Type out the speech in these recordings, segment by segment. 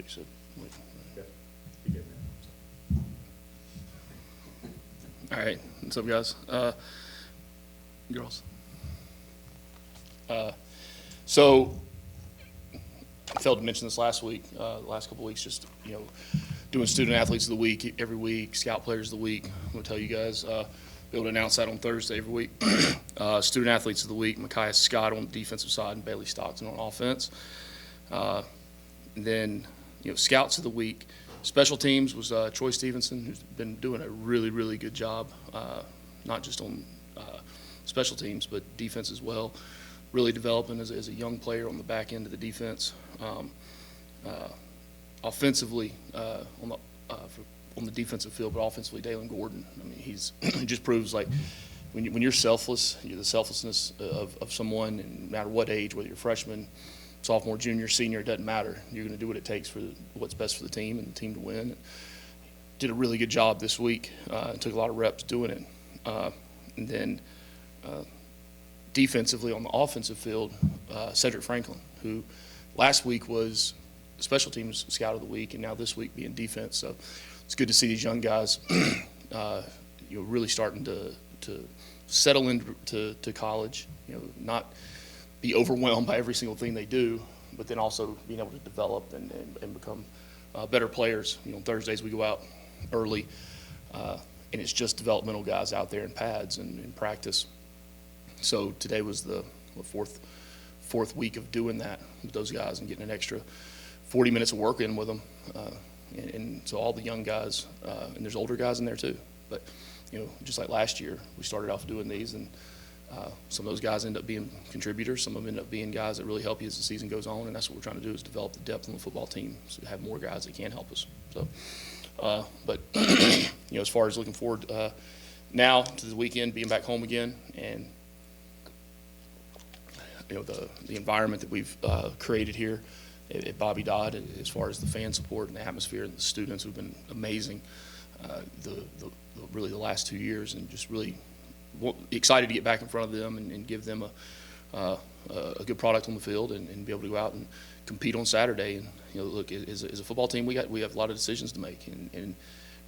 week. So, all right, what's up, guys? Girls. So I failed to mention this last week, the last couple of weeks, just, doing student athletes of the week every week, scout players of the week. I'm going to tell you guys, be able to announce that on Thursday every week. Student athletes of the week, Micaiah Scott on the defensive side and Bailey Stockton on offense. And then, scouts of the week. Special teams was Troy Stevenson, who's been doing a really, really good job, not just on special teams, but defense as well. Really developing as a young player on the back end of the defense. Offensively, on the defensive field, but offensively, Dalen Gordon. I mean, he just proves like when you're selfless, you're the selflessness of someone, and no matter what age, whether you're freshman, sophomore, junior, senior, it doesn't matter. You're going to do what it takes for what's best for the team and the team to win. Did a really good job this week. Took a lot of reps doing it. And then defensively on the offensive field, Cedric Franklin, who last week was special teams scout of the week, and now this week being defense. So it's good to see these young guys, really starting to settle into college. Not be overwhelmed by every single thing they do, but then also being able to develop and become better players. On Thursdays we go out early, and it's just developmental guys out there in pads and in practice. So today was the fourth week of doing that with those guys and getting an extra 40 minutes of work in with them. And so all the young guys, and there's older guys in there too. But, just like last year, we started off doing these, and some of those guys end up being contributors. Some of them end up being guys that really help you as the season goes on, and that's what we're trying to do, is develop the depth on the football team, so to have more guys that can help us. So, but as far as looking forward now to the weekend, being back home again, and the environment that we've created here at Bobby Dodd, as far as the fan support and the atmosphere and the students who've been amazing, really the last 2 years, and just really excited to get back in front of them and give them a good product on the field and be able to go out and compete on Saturday. And look, as a football team, we have a lot of decisions to make, and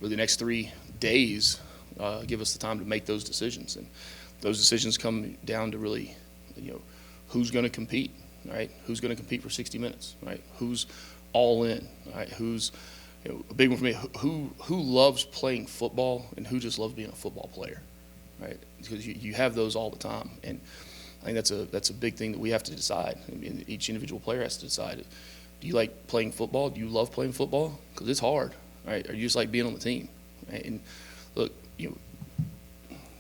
really the next 3 days give us the time to make those decisions. And those decisions come down to really, who's going to compete, right? Who's going to compete for 60 minutes, right? Who's all in, right? Who's, a big one for me, who loves playing football and who just loves being a football player, right? Because you have those all the time, and I think that's a big thing that we have to decide. I mean, each individual player has to decide: do you like playing football? Do you love playing football? Because it's hard, right? Or you just like being on the team, right? And look,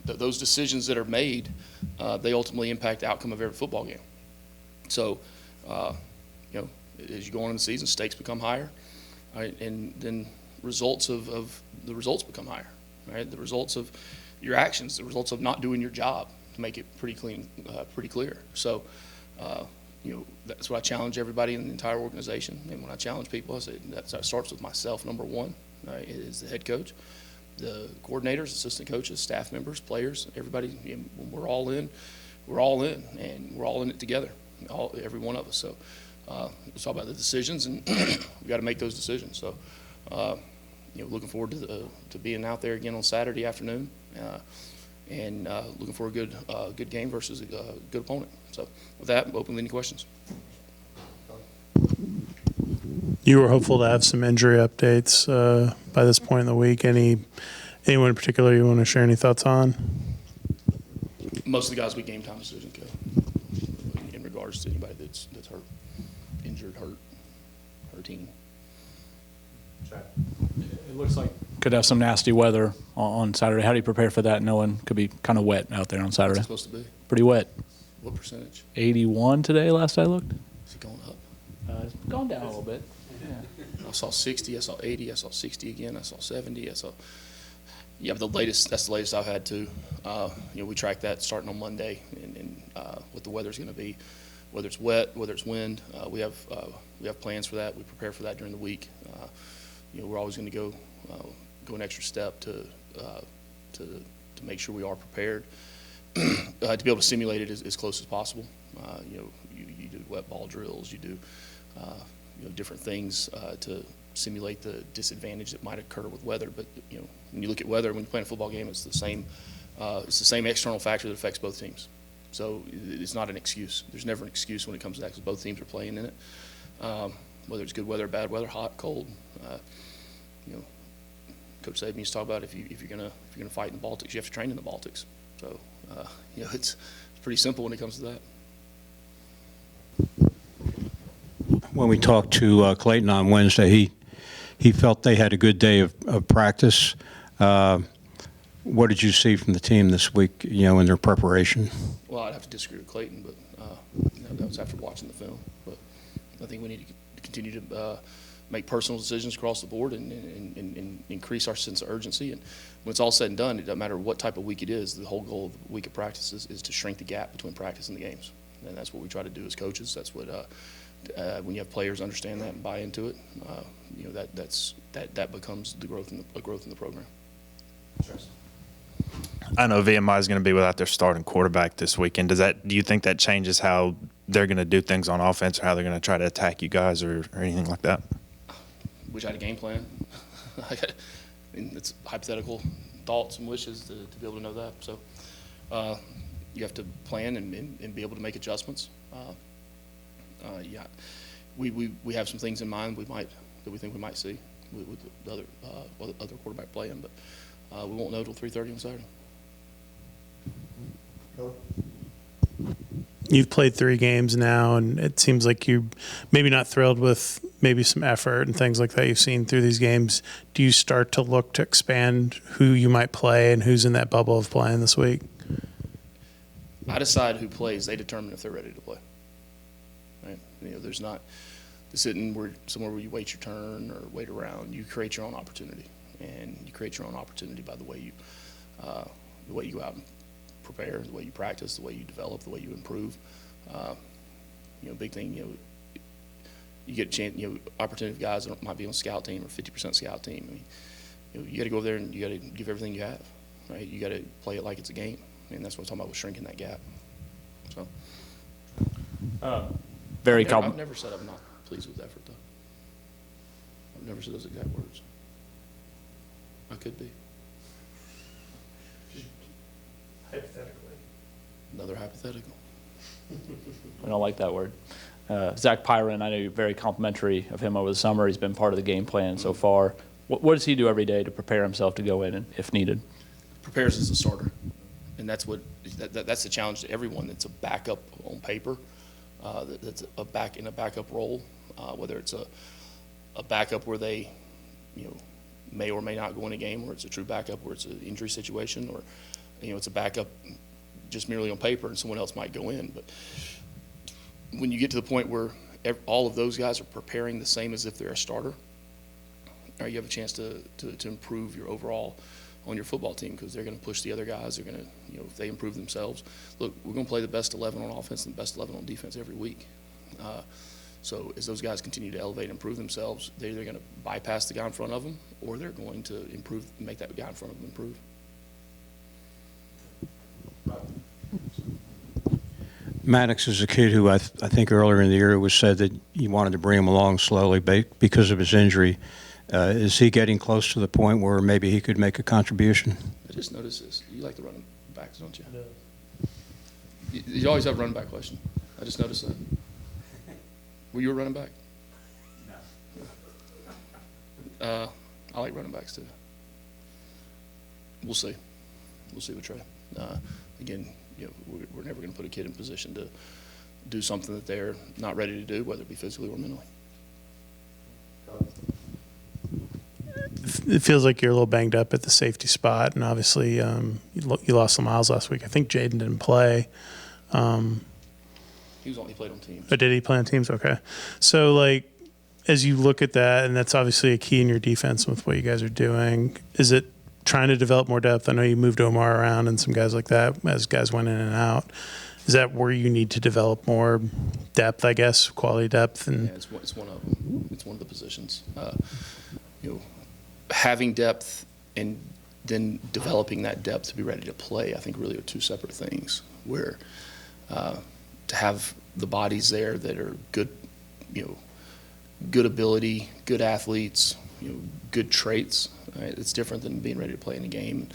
those decisions that are made, they ultimately impact the outcome of every football game. So, as you go on in the season, stakes become higher, right? And then results of the results become higher, right? The results of your actions, the results of not doing your job, to make it pretty clear. So, that's what I challenge everybody in the entire organization. And when I challenge people, I say that starts with myself, number one, right? It is the head coach, the coordinators, assistant coaches, staff members, players, everybody. When we're all in, and we're all in it together, every one of us. So it's all about the decisions, and we got to make those decisions. So looking forward to being out there again on Saturday afternoon, and looking for a good game versus a good opponent. So with that, I'm open to any questions. You were hopeful to have some injury updates by this point in the week. Anyone in particular you want to share any thoughts on? Most of the guys we game time decision kill in regards to anybody that's hurt, injured, hurting. It looks like could have some nasty weather on Saturday. How do you prepare for that, knowing it could be kind of wet out there on Saturday? What's it supposed to be? Pretty wet. What percentage? 81 today, last I looked. Is it going up? It's gone down a little bit. I saw 60, I saw 80, I saw 60 again, I saw 70, I saw. Yeah, but that's the latest I've had too. We track that starting on Monday, and what the weather's going to be, whether it's wet, whether it's wind. We have plans for that. We prepare for that during the week. We're always going to go an extra step to make sure we are prepared to be able to simulate it as close as possible. You do wet ball drills, you do different things to simulate the disadvantage that might occur with weather. But when you look at weather, when you play a football game, it's the same external factor that affects both teams. So it's not an excuse. There's never an excuse when it comes to that, because both teams are playing in it. Whether it's good weather, bad weather, hot, cold. Coach Saban used to talk about if you're gonna fight in the Baltics, you have to train in the Baltics. So it's pretty simple when it comes to that. When we talked to Clayton on Wednesday, he felt they had a good day of practice. What did you see from the team this week, in their preparation? Well, I'd have to disagree with Clayton, but that was after watching the film. But I think we need to continue to make personal decisions across the board and increase our sense of urgency. And when it's all said and done, it doesn't matter what type of week it is. The whole goal of the week of practice is to shrink the gap between practice and the games. And that's what we try to do as coaches. That's what when you have players understand that and buy into it, that becomes the growth in the program. I know VMI is going to be without their starting quarterback this weekend. Do you think that changes how they're going to do things on offense, or how they're going to try to attack you guys, or anything like that? Wish I had a game plan. It's hypothetical thoughts and wishes to be able to know that. So you have to plan and be able to make adjustments. We have some things in mind that we think we might see with the other quarterback playing, but we won't know till 3:30 on Saturday. You've played 3 games now, and it seems like you're maybe not thrilled with maybe some effort and things like that you've seen through these games. Do you start to look to expand who you might play and who's in that bubble of playing this week? I decide who plays. They determine if they're ready to play. Right? There's not sitting somewhere where you wait your turn or wait around. You create your own opportunity, and you create your own opportunity by the way you go out and prepare, the way you practice, the way you develop, the way you improve. Big thing, you get a chance, opportunity of guys that might be on scout team or 50% scout team. You got to go over there and you got to give everything you have, right? You got to play it like it's a game, and that's what I'm talking about with shrinking that gap. So, I've never said I'm not pleased with effort, though. I've never said those exact words. I could be. Hypothetically. Another hypothetical. I don't like that word. Zach Pyron, I know you're very complimentary of him over the summer. He's been part of the game plan so far. What does he do every day to prepare himself to go in if needed? Prepares as a starter, and that's the challenge to everyone that's a backup on paper, that's a backup role, whether it's a backup where they may or may not go in a game, or it's a true backup where it's an injury situation, or it's a backup just merely on paper and someone else might go in. But when you get to the point where all of those guys are preparing the same as if they're a starter, you have a chance to improve your overall on your football team, because they're going to push the other guys. They're going to, if they improve themselves. Look, we're going to play the best 11 on offense and the best 11 on defense every week. So as those guys continue to elevate and improve themselves, they're either going to bypass the guy in front of them, or they're going to make that guy in front of them improve. Maddox is a kid who I think earlier in the year it was said that you wanted to bring him along slowly because of his injury. Is he getting close to the point where maybe he could make a contribution? I just noticed this. You like the running backs, don't you? You always have a running back question. I just noticed that. Were you a running back? No. I like running backs too. We'll see. We'll see with Trey. Again, we're never going to put a kid in position to do something that they're not ready to do, whether it be physically or mentally. It feels like you're a little banged up at the safety spot, and obviously you lost some miles last week. I think Jaden didn't play. He played on teams. But did he play on teams? Okay. So, as you look at that, and that's obviously a key in your defense with what you guys are doing, is it trying to develop more depth? I know you moved Omar around and some guys like that as guys went in and out. Is that where you need to develop more depth, I guess, quality depth? And yeah, it's one of them. It's one of the positions. Having depth and then developing that depth to be ready to play, I think really are two separate things, where to have the bodies there that are good, good ability, good athletes, good traits. Right? It's different than being ready to play in a game.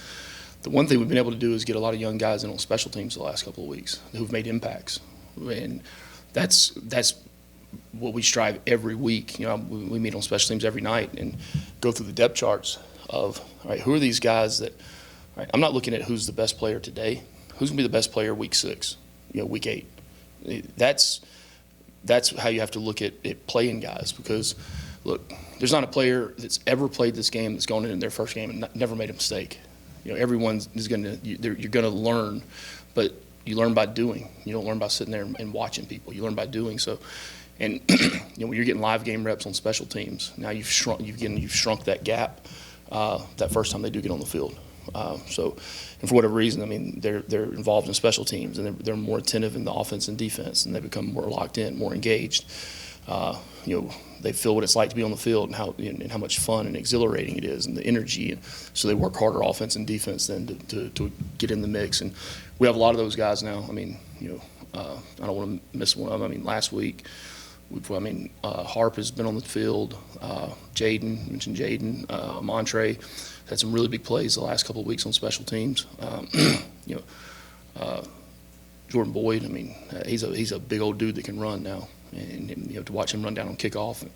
The one thing we've been able to do is get a lot of young guys in on special teams the last couple of weeks who've made impacts, and that's what we strive every week. We meet on special teams every night and go through the depth charts of, all right, who are these guys that, right, I'm not looking at who's the best player today, who's going to be the best player week 6, week 8. That's how you have to look at playing guys, because, look, there's not a player that's ever played this game that's gone in their first game and never made a mistake. Everyone is going to, you're going to learn, but you learn by doing. You don't learn by sitting there and watching people. You learn by doing. So, and when you're getting live game reps on special teams, now you've shrunk that gap that first time they do get on the field. So, and for whatever reason, I mean, they're involved in special teams, and they're more attentive in the offense and defense, and they become more locked in, more engaged. They feel what it's like to be on the field and how much fun and exhilarating it is, and the energy, and so they work harder offense and defense then to get in the mix. And we have a lot of those guys now. I mean, I don't want to miss one of them. I mean, last week, Harp has been on the field. Jaden, you mentioned Jaden, Montre had some really big plays the last couple of weeks on special teams. Jordan Boyd, I mean, he's a big old dude that can run now, and to watch him run down on kickoff. And,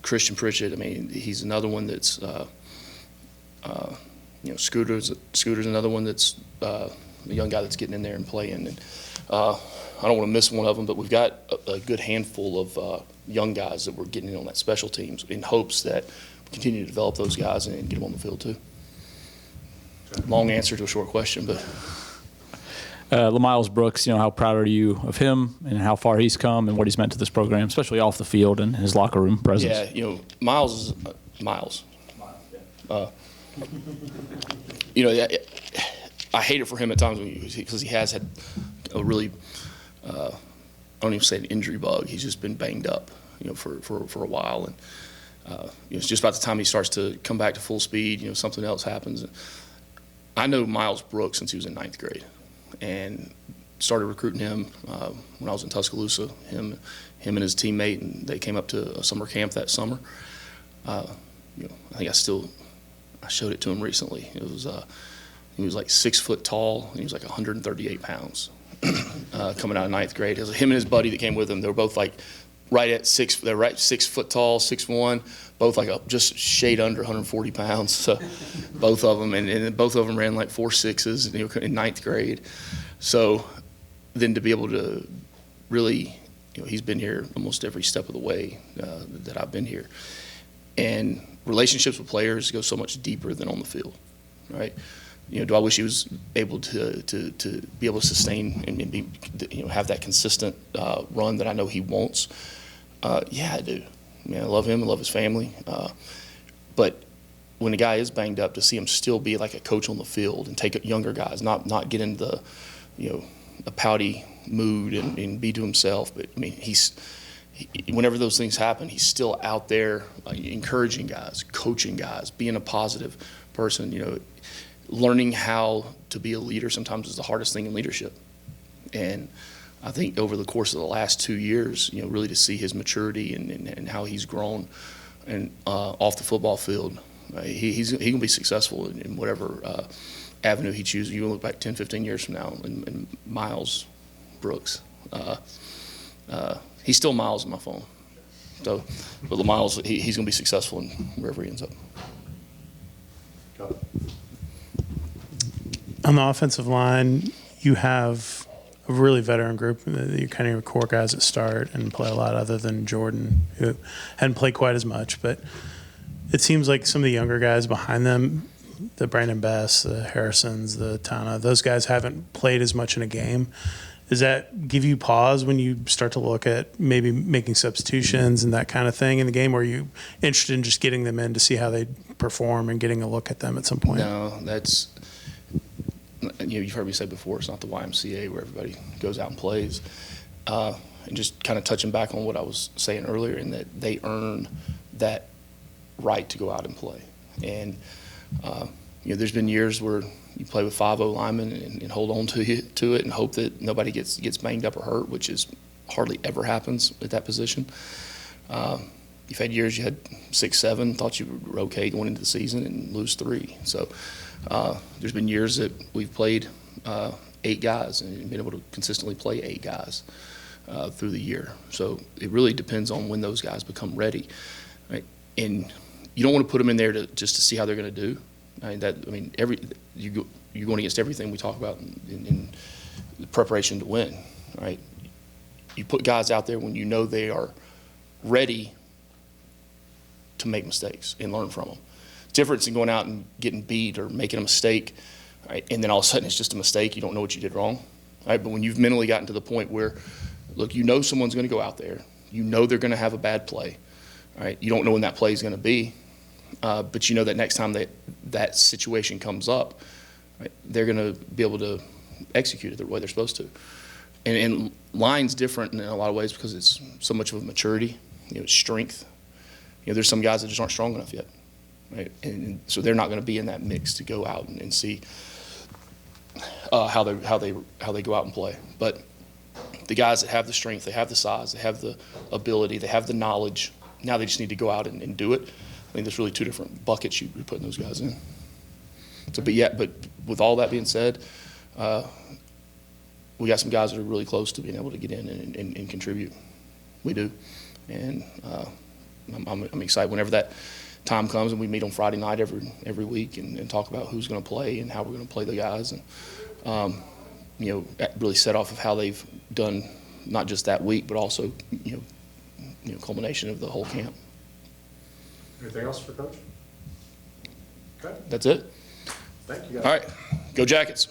Christian Pritchett, I mean, he's another one that's Scooter's another one that's a young guy that's getting in there and playing. And I don't want to miss one of them, but we've got a good handful of young guys that we're getting in on that special teams in hopes that we continue to develop those guys and get them on the field too. Long answer to a short question, but. LaMiles Brooks, how proud are you of him and how far he's come and what he's meant to this program, especially off the field and his locker room presence? Yeah, Miles is Miles. I hate it for him at times because he has had a really, I don't even say an injury bug. He's just been banged up, for a while, and it's just about the time he starts to come back to full speed. Something else happens. I know Miles Brooks since he was in 9th grade, and started recruiting him when I was in Tuscaloosa. Him and his teammate, and they came up to a summer camp that summer. I think I showed it to him recently. It was he was like 6 foot tall, and he was like 138 pounds coming out of 9th grade. It was him and his buddy that came with him. They were both like right at 6. They're right 6 foot tall, 6'1", both like just shade under 140 pounds. So both of them, and both of them ran like 4.6s, in 9th grade. So then to be able to really, he's been here almost every step of the way that I've been here. And relationships with players go so much deeper than on the field, right? Do I wish he was able to be able to sustain and be, have that consistent run that I know he wants? Yeah, I do. I love him. I love his family. But when a guy is banged up, to see him still be like a coach on the field and take younger guys, not get into a pouty mood and be to himself. But I mean, whenever those things happen, he's still out there encouraging guys, coaching guys, being a positive person. Learning how to be a leader sometimes is the hardest thing in leadership. And I think over the course of the last 2 years, really to see his maturity and how he's grown and off the football field, he can be successful in whatever avenue he chooses. You look back 10, 15 years from now, and Miles Brooks, he's still Miles in my phone. So, but Miles, he's going to be successful in wherever he ends up. On the offensive line, you have a really veteran group. You kind of your core guys that start and play a lot, other than Jordan, who hadn't played quite as much. But it seems like some of the younger guys behind them, the Brandon Best, the Harrisons, the Tana, those guys haven't played as much in a game. Does that give you pause when you start to look at maybe making substitutions and that kind of thing in the game? Or are you interested in just getting them in to see how they perform and getting a look at them at some point? No, that's – you've heard me say before, it's not the YMCA where everybody goes out and plays. And just kind of touching back on what I was saying earlier, in that they earn that right to go out and play. And, there's been years where you play with 5 O linemen and hold on to it and hope that nobody gets banged up or hurt, which is hardly ever happens at that position. You've had years you had 6, 7, thought you were okay going into the season and lose 3. So there's been years that we've played 8 guys and been able to consistently play 8 guys through the year. So it really depends on when those guys become ready, right? And you don't want to put them in there just to see how they're going to do. You're going against everything we talk about in preparation to win, right? You put guys out there when you know they are ready to make mistakes and learn from them. It's different than going out and getting beat or making a mistake, right? And then all of a sudden it's just a mistake. You don't know what you did wrong, right? But when you've mentally gotten to the point where, look, you know someone's going to go out there, you know they're going to have a bad play, right? You don't know when that play is going to be, but you know that next time that situation comes up, right, they're going to be able to execute it the way they're supposed to. And line's different in a lot of ways because it's so much of a maturity, strength. There's some guys that just aren't strong enough yet, right? And so they're not going to be in that mix to go out and see how they go out and play. But the guys that have the strength, they have the size, they have the ability, they have the knowledge. Now they just need to go out and do it. I think there's really 2 different buckets you're putting those guys in. So, but with all that being said, we got some guys that are really close to being able to get in and contribute. We do, and I'm excited whenever that time comes and we meet on Friday night every week and talk about who's going to play and how we're going to play the guys, and really set off of how they've done not just that week but also culmination of the whole camp. Anything else for Coach? Okay, That's it. thank you guys. All right, go Jackets.